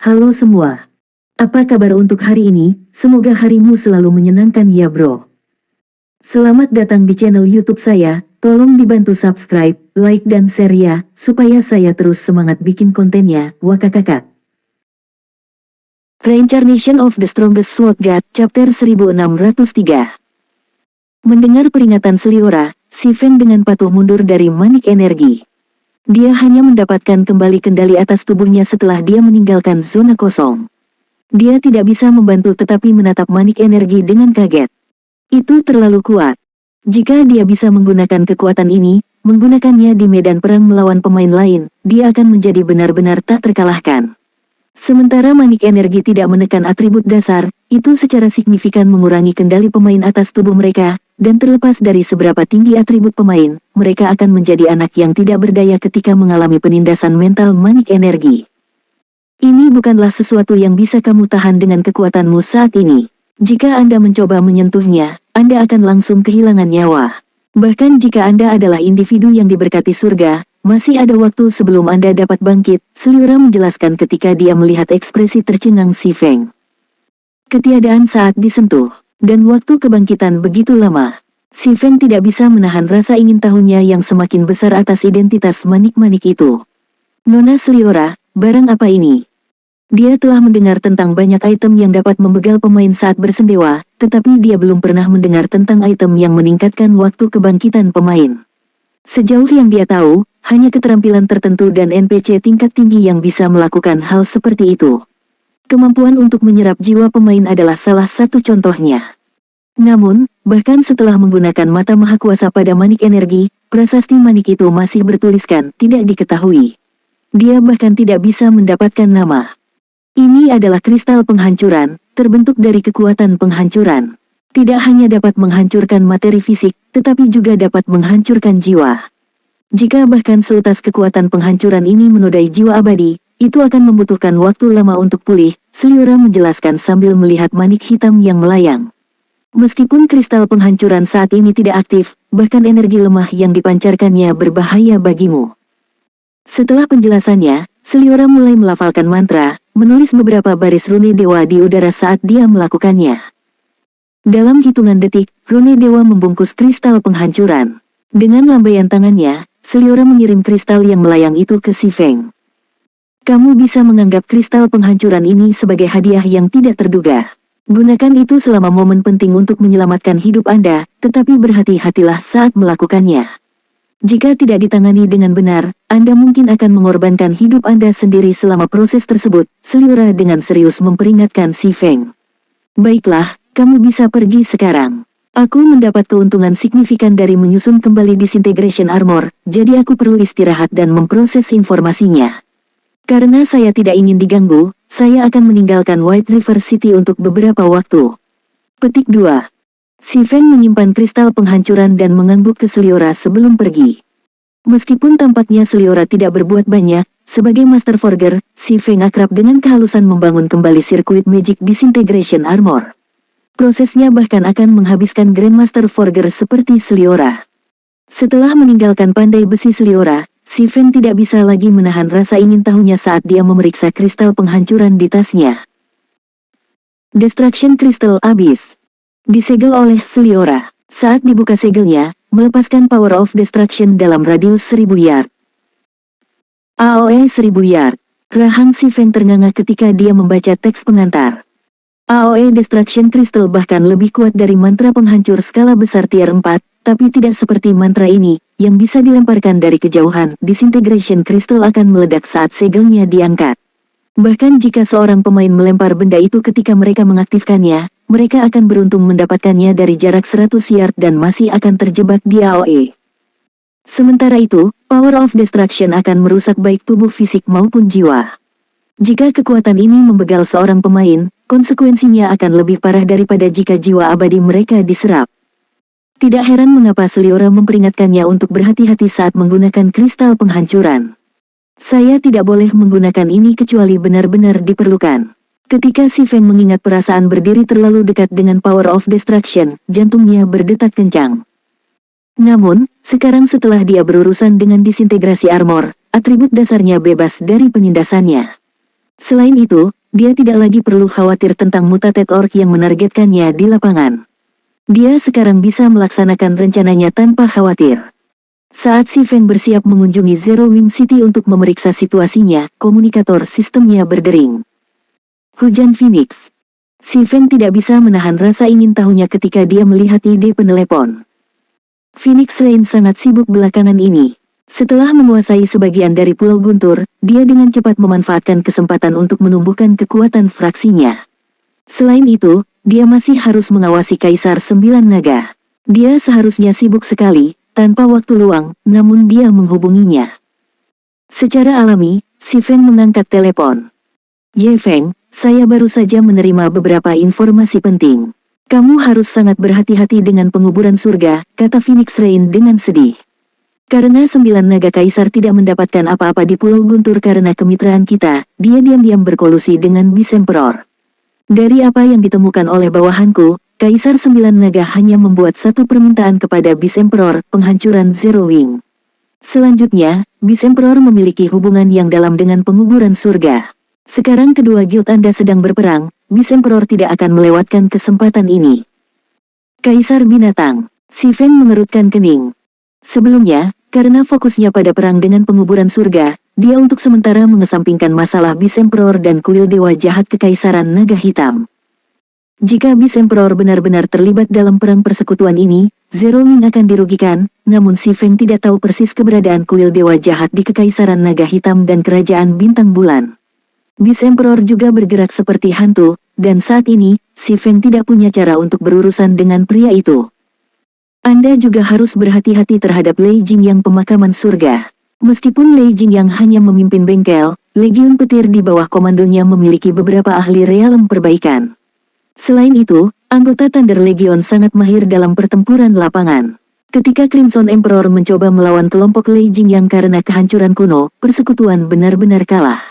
Halo semua. Apa kabar untuk hari ini? Semoga harimu selalu menyenangkan ya bro. Selamat datang di channel YouTube saya. Tolong dibantu subscribe, like dan share ya, supaya saya terus semangat bikin kontennya. Wakakakak. Reincarnation of the Strongest Sword God, Chapter 1603. Mendengar peringatan Seliora, si Feng dengan patuh mundur dari manik energi. Dia hanya mendapatkan kembali kendali atas tubuhnya setelah dia meninggalkan zona kosong. Dia tidak bisa membantu tetapi menatap manik energi dengan kaget. Itu terlalu kuat. Jika dia bisa menggunakan kekuatan ini, menggunakannya di medan perang melawan pemain lain, dia akan menjadi benar-benar tak terkalahkan. Sementara manik energi tidak menekan atribut dasar, itu secara signifikan mengurangi kendali pemain atas tubuh mereka, dan terlepas dari seberapa tinggi atribut pemain, mereka akan menjadi anak yang tidak berdaya ketika mengalami penindasan mental manik energi. Ini bukanlah sesuatu yang bisa kamu tahan dengan kekuatanmu saat ini. Jika Anda mencoba menyentuhnya, Anda akan langsung kehilangan nyawa. Bahkan jika Anda adalah individu yang diberkati surga, masih ada waktu sebelum Anda dapat bangkit, Seliora menjelaskan ketika dia melihat ekspresi tercengang si Feng. Ketiadaan saat disentuh, dan waktu kebangkitan begitu lama. Si Feng tidak bisa menahan rasa ingin tahunya yang semakin besar atas identitas manik-manik itu. Nona Seliora, barang apa ini? Dia telah mendengar tentang banyak item yang dapat membegal pemain saat bersendewa, tetapi dia belum pernah mendengar tentang item yang meningkatkan waktu kebangkitan pemain. Sejauh yang dia tahu, hanya keterampilan tertentu dan NPC tingkat tinggi yang bisa melakukan hal seperti itu. Kemampuan untuk menyerap jiwa pemain adalah salah satu contohnya. Namun, bahkan setelah menggunakan mata maha kuasa pada manik energi, prasasti manik itu masih bertuliskan tidak diketahui. Dia bahkan tidak bisa mendapatkan nama. Ini adalah kristal penghancuran, terbentuk dari kekuatan penghancuran. Tidak hanya dapat menghancurkan materi fisik, tetapi juga dapat menghancurkan jiwa. Jika bahkan seutas kekuatan penghancuran ini menodai jiwa abadi, itu akan membutuhkan waktu lama untuk pulih, Seliora menjelaskan sambil melihat manik hitam yang melayang. Meskipun kristal penghancuran saat ini tidak aktif, bahkan energi lemah yang dipancarkannya berbahaya bagimu. Setelah penjelasannya, Seliora mulai melafalkan mantra, menulis beberapa baris rune dewa di udara saat dia melakukannya. Dalam hitungan detik, rune dewa membungkus kristal penghancuran. Dengan lambaian tangannya, Seliora mengirim kristal yang melayang itu ke si Feng. Kamu bisa menganggap kristal penghancuran ini sebagai hadiah yang tidak terduga. Gunakan itu selama momen penting untuk menyelamatkan hidup Anda, tetapi berhati-hatilah saat melakukannya. Jika tidak ditangani dengan benar, Anda mungkin akan mengorbankan hidup Anda sendiri selama proses tersebut, Seliora dengan serius memperingatkan si Feng. Baiklah, kamu bisa pergi sekarang. Aku mendapat keuntungan signifikan dari menyusun kembali Disintegration Armor, jadi aku perlu istirahat dan memproses informasinya. Karena saya tidak ingin diganggu, saya akan meninggalkan White River City untuk beberapa waktu. Petik 2. Si Feng menyimpan kristal penghancuran dan mengangguk ke Seliora sebelum pergi. Meskipun tampaknya Seliora tidak berbuat banyak, sebagai Master Forger, si Feng akrab dengan kehalusan membangun kembali sirkuit Magic Disintegration Armor. Prosesnya bahkan akan menghabiskan Grandmaster Forger seperti Seliora. Setelah meninggalkan pandai besi Seliora, si Feng tidak bisa lagi menahan rasa ingin tahunya saat dia memeriksa kristal penghancuran di tasnya. Destruction Crystal Abyss. Disegel oleh Seliora. Saat dibuka segelnya, melepaskan Power of Destruction dalam radius 1000 yard. AOE 1000 yard. Rahang si Feng ternganga ketika dia membaca teks pengantar. AOE Destruction Crystal bahkan lebih kuat dari mantra penghancur skala besar tier 4, tapi tidak seperti mantra ini, yang bisa dilemparkan dari kejauhan. Disintegration Crystal akan meledak saat segelnya diangkat. Bahkan jika seorang pemain melempar benda itu ketika mereka mengaktifkannya, mereka akan beruntung mendapatkannya dari jarak 100 yard dan masih akan terjebak di AOE. Sementara itu, Power of Destruction akan merusak baik tubuh fisik maupun jiwa. Jika kekuatan ini membegal seorang pemain, konsekuensinya akan lebih parah daripada jika jiwa abadi mereka diserap. Tidak heran mengapa Seliora memperingatkannya untuk berhati-hati saat menggunakan kristal penghancuran. Saya tidak boleh menggunakan ini kecuali benar-benar diperlukan. Ketika si Feng mengingat perasaan berdiri terlalu dekat dengan Power of Destruction, jantungnya berdetak kencang. Namun, sekarang setelah dia berurusan dengan disintegrasi armor, atribut dasarnya bebas dari penindasannya. Selain itu, dia tidak lagi perlu khawatir tentang mutated orc yang menargetkannya di lapangan. Dia sekarang bisa melaksanakan rencananya tanpa khawatir. Saat Si Feng bersiap mengunjungi Zero Wing City untuk memeriksa situasinya, komunikator sistemnya berdering. Hujan Phoenix. Si Feng tidak bisa menahan rasa ingin tahunya ketika dia melihat ide penelepon. Phoenix Rain sangat sibuk belakangan ini. Setelah menguasai sebagian dari Pulau Guntur, dia dengan cepat memanfaatkan kesempatan untuk menumbuhkan kekuatan fraksinya. Selain itu, dia masih harus mengawasi Kaisar Sembilan Naga. Dia seharusnya sibuk sekali, tanpa waktu luang, namun dia menghubunginya. Secara alami, Si Feng mengangkat telepon. Ye Feng, saya baru saja menerima beberapa informasi penting. Kamu harus sangat berhati-hati dengan penguburan surga, kata Phoenix Rain dengan sedih. Karena Sembilan Naga Kaisar tidak mendapatkan apa-apa di Pulau Guntur karena kemitraan kita, dia diam-diam berkolusi dengan Beast Emperor. Dari apa yang ditemukan oleh bawahanku, Kaisar Sembilan Naga hanya membuat satu permintaan kepada Beast Emperor, penghancuran Zero Wing. Selanjutnya, Beast Emperor memiliki hubungan yang dalam dengan penguburan surga. Sekarang kedua guild Anda sedang berperang, Beast Emperor tidak akan melewatkan kesempatan ini. Kaisar Binatang. Si Feng mengerutkan kening. Sebelumnya, karena fokusnya pada perang dengan penguburan surga, dia untuk sementara mengesampingkan masalah Beast Emperor dan kuil dewa jahat Kekaisaran Naga Hitam. Jika Beast Emperor benar-benar terlibat dalam perang persekutuan ini, Zero Wing akan dirugikan, namun Si Feng tidak tahu persis keberadaan kuil dewa jahat di Kekaisaran Naga Hitam dan Kerajaan Bintang Bulan. Beast Emperor juga bergerak seperti hantu, dan saat ini, Si Feng tidak punya cara untuk berurusan dengan pria itu. Anda juga harus berhati-hati terhadap Lei Jing yang pemakaman surga. Meskipun Lei Jing yang hanya memimpin bengkel, Legiun Petir di bawah komandonya memiliki beberapa ahli realem perbaikan. Selain itu, anggota Thunder Legion sangat mahir dalam pertempuran lapangan. Ketika Crimson Emperor mencoba melawan kelompok Lei Jing yang karena kehancuran kuno, persekutuan benar-benar kalah.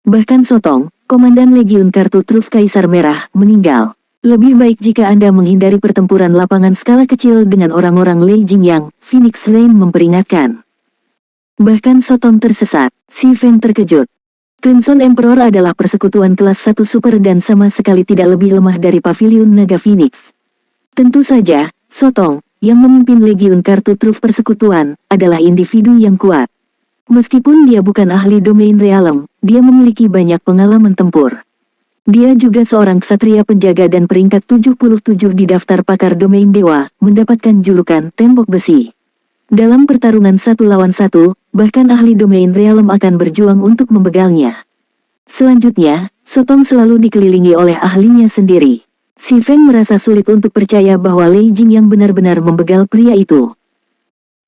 Bahkan Sotong, Komandan Legiun Kartu Truf Kaisar Merah, meninggal. Lebih baik jika Anda menghindari pertempuran lapangan skala kecil dengan orang-orang Lei Jing yang, Phoenix Rain memperingatkan. Bahkan Sotong tersesat. Si Feng terkejut. Crimson Emperor adalah persekutuan kelas 1 super dan sama sekali tidak lebih lemah dari Pavilion Naga Phoenix. Tentu saja, Sotong, yang memimpin Legiun Kartu Truf persekutuan, adalah individu yang kuat. Meskipun dia bukan ahli domain realem, dia memiliki banyak pengalaman tempur. Dia juga seorang ksatria penjaga dan peringkat 77 di daftar pakar domain dewa, mendapatkan julukan tembok besi. Dalam pertarungan 1 lawan 1, bahkan ahli domain realem akan berjuang untuk membegalnya. Selanjutnya, Sotong selalu dikelilingi oleh ahlinya sendiri. Si Feng merasa sulit untuk percaya bahwa Lei Jing yang benar-benar membegal pria itu.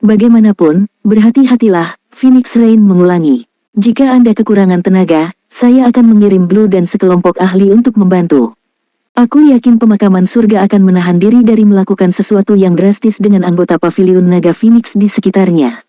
Bagaimanapun, berhati-hatilah, Phoenix Rain mengulangi. Jika Anda kekurangan tenaga, saya akan mengirim Blue dan sekelompok ahli untuk membantu. Aku yakin pemakaman surga akan menahan diri dari melakukan sesuatu yang drastis dengan anggota Pavilion Naga Phoenix di sekitarnya.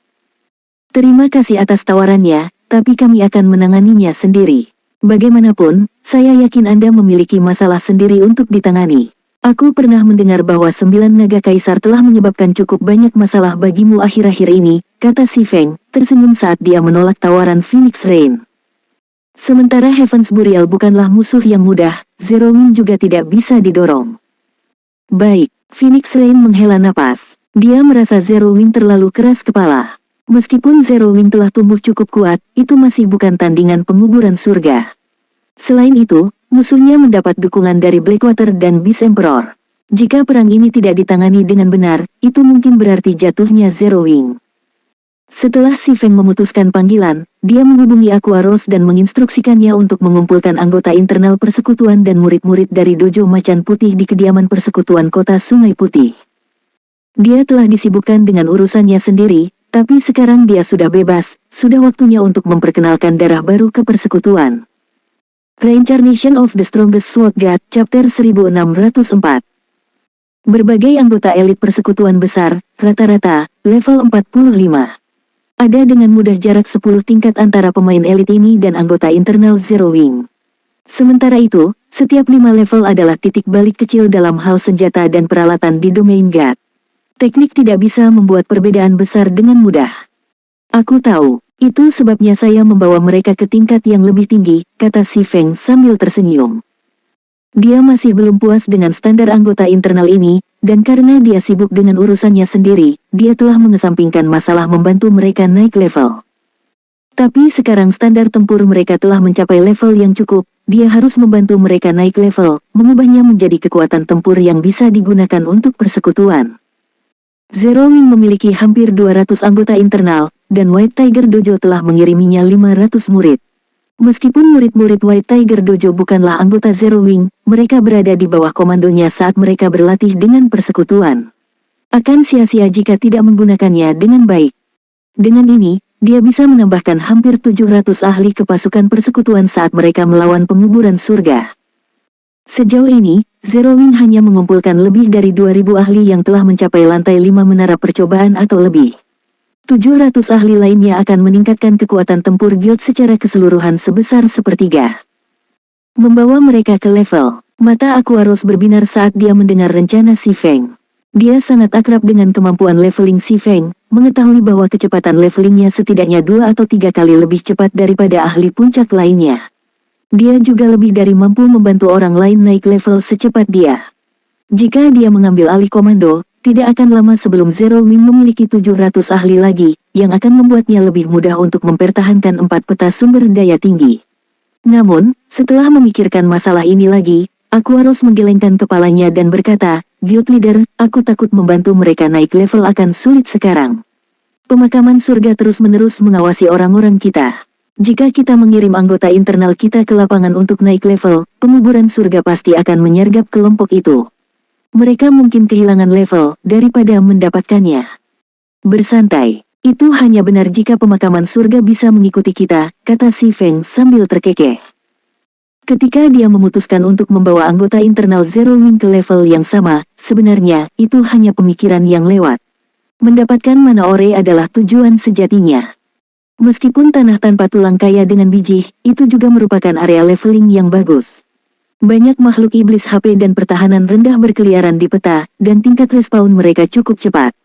Terima kasih atas tawarannya, tapi kami akan menanganinya sendiri. Bagaimanapun, saya yakin Anda memiliki masalah sendiri untuk ditangani. Aku pernah mendengar bahwa 9 Naga Kaisar telah menyebabkan cukup banyak masalah bagimu akhir-akhir ini, kata Si Feng, tersenyum saat dia menolak tawaran Phoenix Rain. Sementara Heaven's Burial bukanlah musuh yang mudah, Zero Wing juga tidak bisa didorong. Baik, Phoenix Rain menghela napas. Dia merasa Zero Wing terlalu keras kepala. Meskipun Zero Wing telah tumbuh cukup kuat, itu masih bukan tandingan penguburan surga. Selain itu, musuhnya mendapat dukungan dari Blackwater dan Beast Emperor. Jika perang ini tidak ditangani dengan benar, itu mungkin berarti jatuhnya Zero Wing. Setelah Si Feng memutuskan panggilan, dia menghubungi Aqua Rose dan menginstruksikannya untuk mengumpulkan anggota internal persekutuan dan murid-murid dari Dojo Macan Putih di kediaman persekutuan kota Sungai Putih. Dia telah disibukkan dengan urusannya sendiri, tapi sekarang dia sudah bebas, sudah waktunya untuk memperkenalkan darah baru ke persekutuan. Reincarnation of the Strongest Sword God, Chapter 1604. Berbagai anggota elit persekutuan besar, rata-rata, level 45. Ada dengan mudah jarak 10 tingkat antara pemain elit ini dan anggota internal Zero Wing. Sementara itu, setiap 5 level adalah titik balik kecil dalam hal senjata dan peralatan di domain God. Teknik tidak bisa membuat perbedaan besar dengan mudah. Aku tahu, Itu sebabnya saya membawa mereka ke tingkat yang lebih tinggi, kata si Feng sambil tersenyum. Dia masih belum puas dengan standar anggota internal ini, dan karena dia sibuk dengan urusannya sendiri, dia telah mengesampingkan masalah membantu mereka naik level. Tapi sekarang standar tempur mereka telah mencapai level yang cukup, dia harus membantu mereka naik level, mengubahnya menjadi kekuatan tempur yang bisa digunakan untuk persekutuan. Zero Wing memiliki hampir 200 anggota internal, dan White Tiger Dojo telah mengiriminya 500 murid. Meskipun murid-murid White Tiger Dojo bukanlah anggota Zero Wing, mereka berada di bawah komandonya saat mereka berlatih dengan persekutuan. Akan sia-sia jika tidak menggunakannya dengan baik. Dengan ini, dia bisa menambahkan hampir 700 ahli ke pasukan persekutuan saat mereka melawan penguburan surga. Sejauh ini, Zero Wing hanya mengumpulkan lebih dari 2000 ahli yang telah mencapai lantai 5 menara percobaan atau lebih. 700 ahli lainnya akan meningkatkan kekuatan tempur guild secara keseluruhan sebesar sepertiga. Membawa mereka ke level, mata Aquaros berbinar saat dia mendengar rencana si Feng. Dia sangat akrab dengan kemampuan leveling si Feng, mengetahui bahwa kecepatan levelingnya setidaknya 2 atau 3 kali lebih cepat daripada ahli puncak lainnya. Dia juga lebih dari mampu membantu orang lain naik level secepat dia. Jika dia mengambil alih komando, tidak akan lama sebelum Zero Wing memiliki 700 ahli lagi, yang akan membuatnya lebih mudah untuk mempertahankan 4 peta sumber daya tinggi. Namun, setelah memikirkan masalah ini lagi, Aquaros menggelengkan kepalanya dan berkata, Guild Leader, aku takut membantu mereka naik level akan sulit sekarang. Pemakaman surga terus-menerus mengawasi orang-orang kita. Jika kita mengirim anggota internal kita ke lapangan untuk naik level, penguburan surga pasti akan menyergap kelompok itu. Mereka mungkin kehilangan level daripada mendapatkannya. Bersantai, itu hanya benar jika pemakaman surga bisa mengikuti kita, kata si Feng sambil terkekeh. Ketika dia memutuskan untuk membawa anggota internal Zero Wing ke level yang sama, sebenarnya itu hanya pemikiran yang lewat. Mendapatkan mana ore adalah tujuan sejatinya. Meskipun tanah tanpa tulang kaya dengan biji, itu juga merupakan area leveling yang bagus. Banyak makhluk iblis HP dan pertahanan rendah berkeliaran di peta, dan tingkat respawn mereka cukup cepat.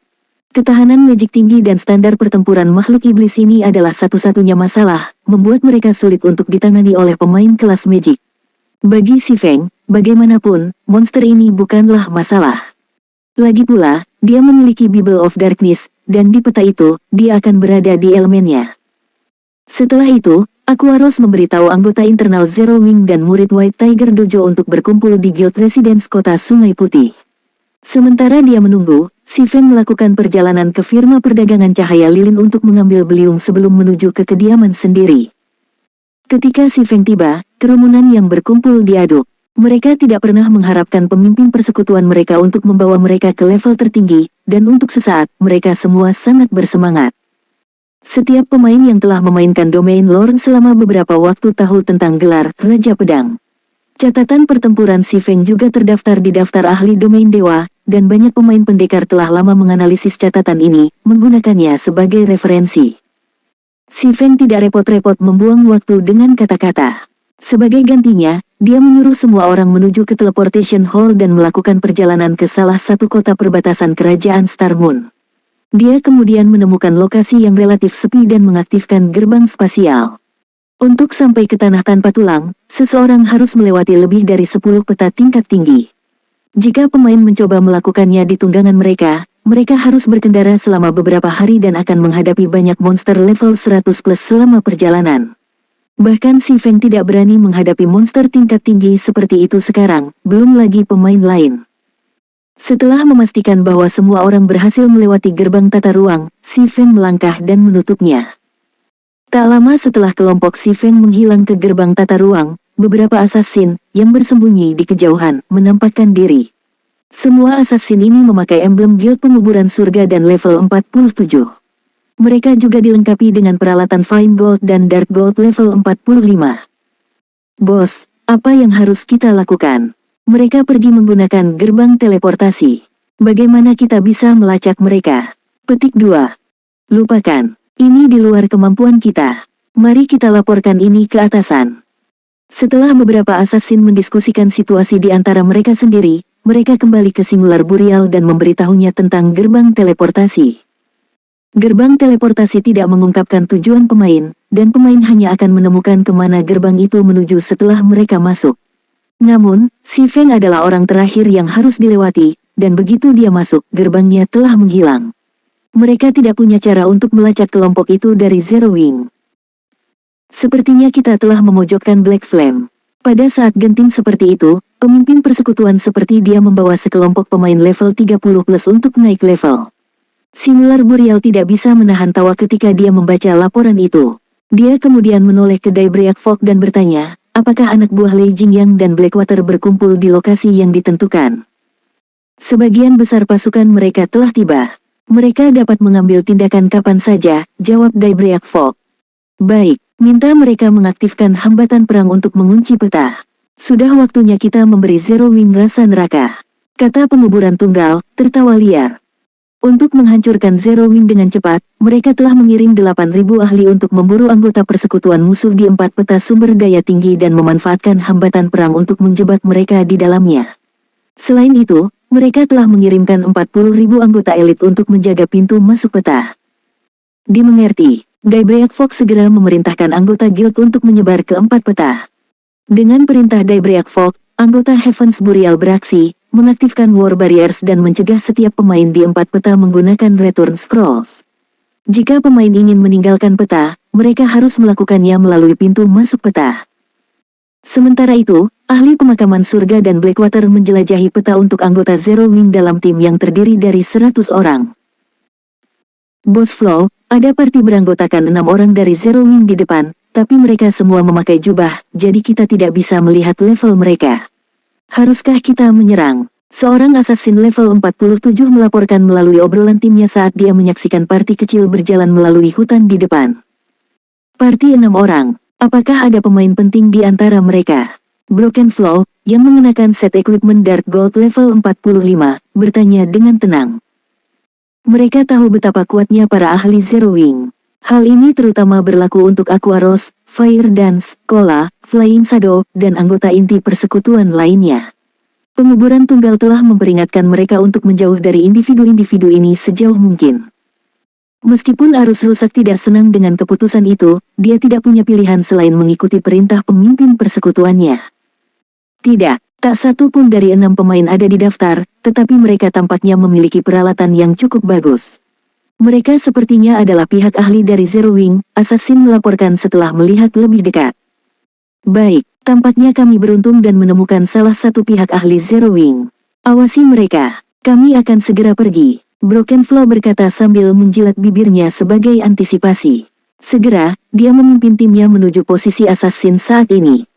Ketahanan magic tinggi dan standar pertempuran makhluk iblis ini adalah satu-satunya masalah, membuat mereka sulit untuk ditangani oleh pemain kelas magic. Bagi si Feng, bagaimanapun, monster ini bukanlah masalah. Lagi pula, dia memiliki Bible of Darkness, dan di peta itu, dia akan berada di elemennya. Setelah itu, Aquaros memberitahu anggota internal Zero Wing dan murid White Tiger Dojo untuk berkumpul di Guild Residence kota Sungai Putih. Sementara dia menunggu, si Feng melakukan perjalanan ke firma perdagangan cahaya lilin untuk mengambil beliung sebelum menuju ke kediaman sendiri. Ketika si Feng tiba, kerumunan yang berkumpul diaduk. Mereka tidak pernah mengharapkan pemimpin persekutuan mereka untuk membawa mereka ke level tertinggi, dan untuk sesaat, mereka semua sangat bersemangat. Setiap pemain yang telah memainkan domain Lorne selama beberapa waktu tahu tentang gelar Raja Pedang. Catatan pertempuran si Feng juga terdaftar di daftar ahli domain dewa, dan banyak pemain pendekar telah lama menganalisis catatan ini, menggunakannya sebagai referensi. Si Feng tidak repot-repot membuang waktu dengan kata-kata. Sebagai gantinya, dia menyuruh semua orang menuju ke Teleportation Hall dan melakukan perjalanan ke salah satu kota perbatasan kerajaan Star Moon. Dia kemudian menemukan lokasi yang relatif sepi dan mengaktifkan gerbang spasial. Untuk sampai ke tanah tanpa tulang, seseorang harus melewati lebih dari 10 peta tingkat tinggi. Jika pemain mencoba melakukannya di tunggangan mereka, mereka harus berkendara selama beberapa hari dan akan menghadapi banyak monster level 100+ selama perjalanan. Bahkan si Feng tidak berani menghadapi monster tingkat tinggi seperti itu sekarang, belum lagi pemain lain. Setelah memastikan bahwa semua orang berhasil melewati gerbang tata ruang, si Feng melangkah dan menutupnya. Tak lama setelah kelompok si Feng menghilang ke gerbang tata ruang, beberapa assassin, yang bersembunyi di kejauhan, menampakkan diri. Semua assassin ini memakai emblem Guild Penguburan Surga dan level 47. Mereka juga dilengkapi dengan peralatan Fine Gold dan Dark Gold level 45. Bos, apa yang harus kita lakukan? Mereka pergi menggunakan gerbang teleportasi. Bagaimana kita bisa melacak mereka? Petik 2. Lupakan. Ini di luar kemampuan kita. Mari kita laporkan ini ke atasan. Setelah beberapa assassin mendiskusikan situasi di antara mereka sendiri, mereka kembali ke Singular Burial dan memberitahunya tentang gerbang teleportasi. Gerbang teleportasi tidak mengungkapkan tujuan pemain, dan pemain hanya akan menemukan kemana gerbang itu menuju setelah mereka masuk. Namun, si Feng adalah orang terakhir yang harus dilewati, dan begitu dia masuk, gerbangnya telah menghilang. Mereka tidak punya cara untuk melacak kelompok itu dari Zero Wing. Sepertinya kita telah memojokkan Black Flame. Pada saat genting seperti itu, pemimpin persekutuan seperti dia membawa sekelompok pemain level 30 plus untuk naik level. Simular Burial tidak bisa menahan tawa ketika dia membaca laporan itu. Dia kemudian menoleh ke Daybreak Fog dan bertanya, apakah anak buah Lei Jingyang dan Blackwater berkumpul di lokasi yang ditentukan? Sebagian besar pasukan mereka telah tiba. Mereka dapat mengambil tindakan kapan saja, jawab Daybreak Fog. Baik, minta mereka mengaktifkan hambatan perang untuk mengunci peta. Sudah waktunya kita memberi Zero Wing rasa neraka, kata penguburan tunggal, tertawa liar. Untuk menghancurkan Zero Wing dengan cepat, mereka telah mengirim 8.000 ahli untuk memburu anggota persekutuan musuh di 4 peta sumber daya tinggi dan memanfaatkan hambatan perang untuk menjebak mereka di dalamnya. Selain itu, mereka telah mengirimkan 40.000 anggota elit untuk menjaga pintu masuk peta. Dimengerti, Daybreak Fox segera memerintahkan anggota guild untuk menyebar ke 4 peta. Dengan perintah Daybreak Fox, anggota Heaven's Burial beraksi, mengaktifkan War Barriers dan mencegah setiap pemain di 4 peta menggunakan Return Scrolls. Jika pemain ingin meninggalkan peta, mereka harus melakukannya melalui pintu masuk peta. Sementara itu, ahli pemakaman surga dan Blackwater menjelajahi peta untuk anggota Zero Wing dalam tim yang terdiri dari 100 orang. Boss Flow, ada parti beranggotakan 6 orang dari Zero Wing di depan, tapi mereka semua memakai jubah, jadi kita tidak bisa melihat level mereka. Haruskah kita menyerang? Seorang assassin level 47 melaporkan melalui obrolan timnya saat dia menyaksikan parti kecil berjalan melalui hutan di depan. Parti 6 orang. Apakah ada pemain penting di antara mereka? Broken Flow, yang mengenakan set equipment Dark Gold level 45, bertanya dengan tenang. Mereka tahu betapa kuatnya para ahli Zero Wing. Hal ini terutama berlaku untuk Aquaros, Fire Dance, Kola, Flying Shadow, dan anggota inti persekutuan lainnya. Penguburan tunggal telah memperingatkan mereka untuk menjauh dari individu-individu ini sejauh mungkin. Meskipun arus rusak tidak senang dengan keputusan itu, dia tidak punya pilihan selain mengikuti perintah pemimpin persekutuannya. Tidak, tak satu pun dari 6 pemain ada di daftar, tetapi mereka tampaknya memiliki peralatan yang cukup bagus. Mereka sepertinya adalah pihak ahli dari Zero Wing, Assassin melaporkan setelah melihat lebih dekat. Baik, tampaknya kami beruntung dan menemukan salah satu pihak ahli Zero Wing. Awasi mereka, kami akan segera pergi, Broken Flow berkata sambil menjilat bibirnya sebagai antisipasi. Segera, dia memimpin timnya menuju posisi Assassin saat ini.